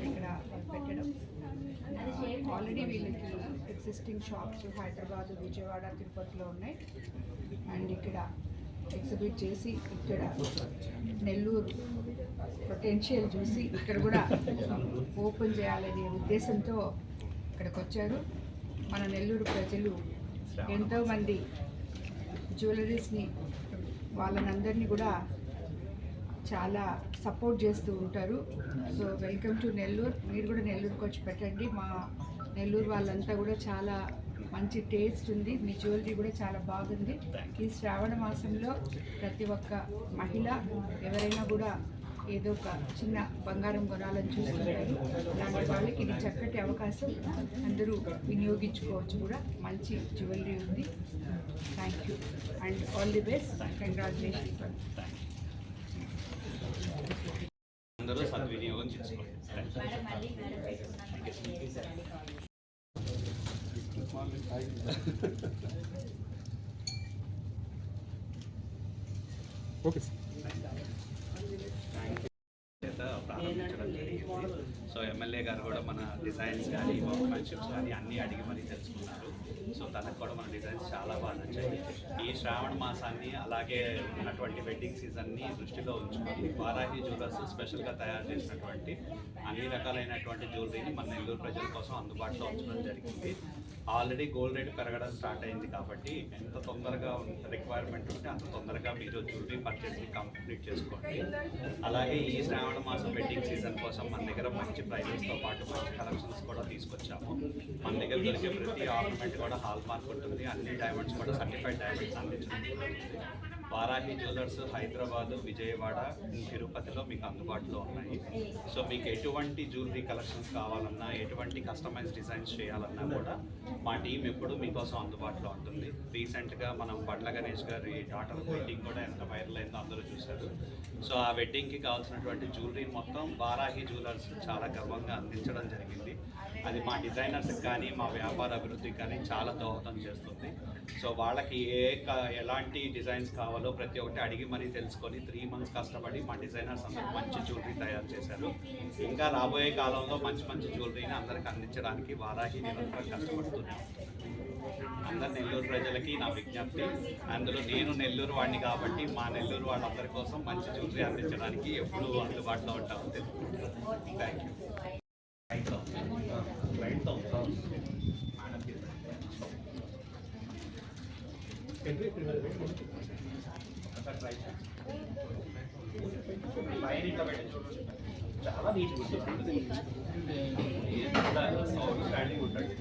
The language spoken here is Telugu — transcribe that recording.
ఇక్కడ పెట్టడం ఆల్రెడీ వీళ్ళకి ఎగ్జిస్టింగ్ షాప్స్ హైదరాబాద్, విజయవాడ, తిరుపతిలో ఉన్నాయి. అండ్ ఇక్కడ ఎగ్జిబిట్ చేసి ఇక్కడ నెల్లూరు పొటెన్షియల్ చూసి ఇక్కడ కూడా ఓపెన్ చేయాలనే ఉద్దేశంతో ఇక్కడికి వచ్చారు. మన నెల్లూరు ప్రజలు ఎంతోమంది జ్యువెలరీస్ని వాళ్ళనందరినీ కూడా చాలా సపోర్ట్ చేస్తూ ఉంటారు. So welcome to Nellore. మీరు కూడా నెల్లూరుకి వచ్చి పెట్టండి. మా నెల్లూరు వాళ్ళంతా కూడా చాలా మంచి టేస్ట్ ఉంది. మీ జ్యువెలరీ కూడా చాలా బాగుంది. ఈ శ్రావణ మాసంలో ప్రతి ఒక్క మహిళ ఎవరైనా కూడా ఏదో ఒక చిన్న బంగారం కొనాలని చూస్తుంటారు. అలాంటి వాళ్ళకి ఇది చక్కటి అవకాశం. అందరూ వినియోగించుకోవచ్చు కూడా. మంచి జ్యువెలరీ ఉంది. Thank you and all the best. Congratulations. అందరూ సద్వినియోగం చేసుకోండి. Okay sir. ప్రారంభించడం జరిగింది. సో ఎమ్మెల్యే గారు కూడా మన డిజైన్స్ కానీ వర్క్మెన్షిప్స్ కానీ అన్నీ అడిగి మరీ తెలుసుకున్నారు. సో తనకు కూడా మన డిజైన్స్ చాలా బాగా నచ్చాయి. ఈ శ్రావణ మాసాన్ని అలాగే ఉన్నటువంటి వెడ్డింగ్ సీజన్ని దృష్టిలో ఉంచుకొని వారాహి జ్యువెలర్స్ స్పెషల్గా తయారు చేసినటువంటి అన్ని రకాలైనటువంటి జ్యువెలరీని మన నెల్లూరు ప్రజల కోసం అందుబాటులో ఉంచడం జరిగింది. ఆల్రెడీ గోల్డ్ రేట్ పెరగడం స్టార్ట్ అయింది కాబట్టి ఎంత తొందరగా రిక్వైర్మెంట్ ఉంటే అంత తొందరగా మీరు జ్యువెలరీ పర్చేస్ని కంప్లీట్ చేసుకోండి. అలాగే ఈ శ్రావణ మాసం వెడ్డింగ్ సీజన్ కోసం మన దగ్గర మంచి ప్రైజెస్తో పాటు మంచి కలెక్షన్స్ కూడా తీసుకొచ్చాము. మన దగ్గర దొరికే ప్రతి ఆర్నమెంట్ కూడా హాల్ మార్క్ ఉంటుంది. అన్ని డైమండ్స్ కూడా సర్టిఫైడ్ డైమండ్స్ అందించడం. వారాహి జ్యువెలర్స్ హైదరాబాదు, విజయవాడ, తిరుపతిలో మీకు అందుబాటులో ఉన్నాయి. సో మీకు ఎటువంటి జ్యువెలరీ కలెక్షన్స్ కావాలన్నా, ఎటువంటి కస్టమైజ్ డిజైన్స్ చేయాలన్నా కూడా మా టీం ఎప్పుడు మీకోసం అందుబాటులో ఉంటుంది. రీసెంట్గా మనం బండ్ల గణేష్ గారి డాటర్ వెడ్డింగ్ కూడా ఎంత వైరల్ అయిందో అందరూ చూశారు. సో ఆ వెడ్డింగ్కి కావాల్సినటువంటి జ్యువెలరీ మొత్తం వారాహి జ్యువెలర్స్ చాలా గర్వంగా అందించడం జరిగింది. అది మా డిజైనర్స్కి కానీ మా వ్యాపార అభివృద్ధికి కానీ చాలా దోహదం చేస్తుంది. సో వాళ్ళకి ఎలాంటి డిజైన్స్ కావాలో ప్రతి ఒక్కటి అడిగి మరీ తెలుసుకొని 3 months కష్టపడి మా డిజైనర్స్ అందరూ మంచి జ్యువెలరీ తయారు చేశారు. ఇంకా రాబోయే కాలంలో మంచి మంచి జ్యువెలరీని అందరికి అందించడానికి వారాహి నిరంతరం కష్టపడుతూనే ఉంటుంది. అందరు నెల్లూరు ప్రజలకి నా విజ్ఞప్తి. అందులో నేను నెల్లూరు వాడిని కాబట్టి మా నెల్లూరు వాళ్ళందరి కోసం మంచి జ్యువెలరీ అందించడానికి ఎప్పుడూ అందుబాటులో ఉంటామని తెలుసుకుంటున్నాను. Thank you. చాలా నీట్గా ఉంటుంది. అవుట్ స్టాండింగ్ ఉంటుంది.